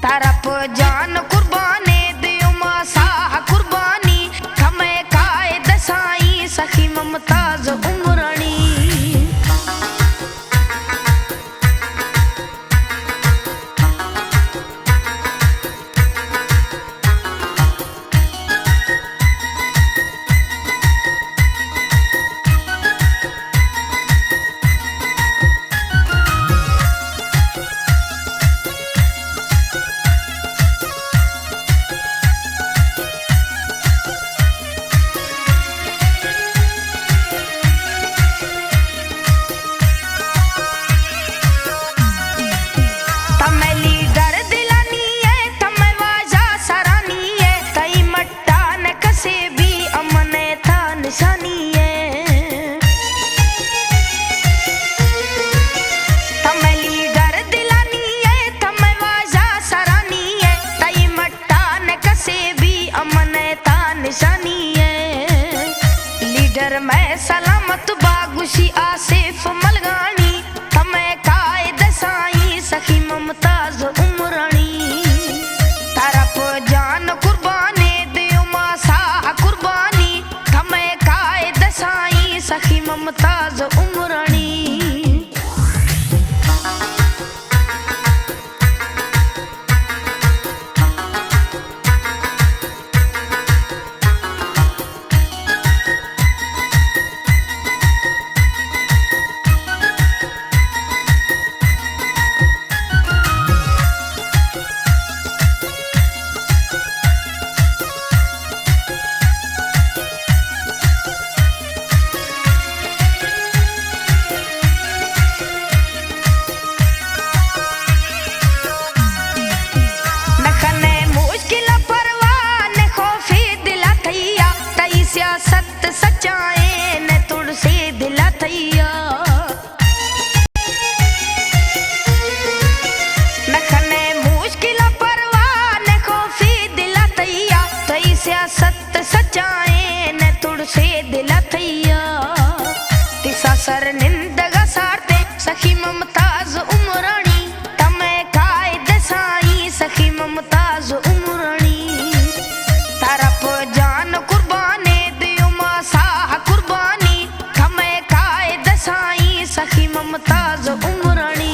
तरफ जान कुर्बाने दियो मासा कुर्बानी थमे काय दसाई सखी मुमताज उमरानी। लीडर मैं सलामत बागुशी आसिफ मलगानी थमे काय दसाई सखी मुमताज उमरानी। तरफ जान कुर्बाने दियो मासा कुर्बानी थमे काय दसाई सखी मुमताज उमरानी। सत सचाए ने तुड़से दिला थैया नखने मुश्किल परवाह ने खौफी दिला थैया तई सियासत सचाए ने तुड़से दिला थैया। तिसा सर निंदगा सारते सखी मुमताज उमरानी तमे काय दसाई सखी मुमताज उमरानी। तरफ जान कुर्बाने सखी मुमताज उमरानी।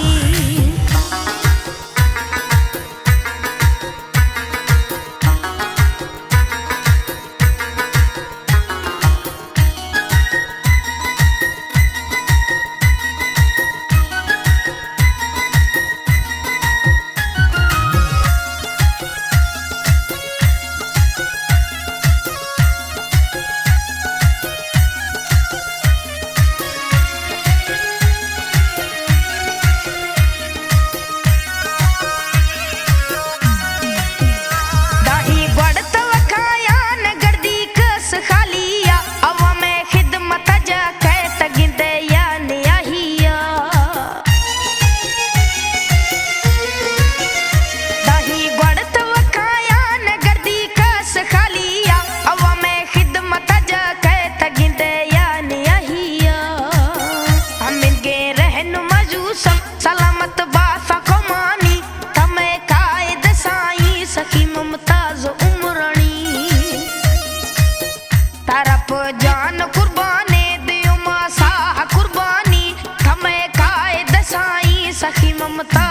सलामत बासा कमानी थमे काय दसाई सखी मुमताज उमरानी। तरफ जान कुर्बाने दियो मासा कुर्बानी थमे काय दसाई सखी मुमताज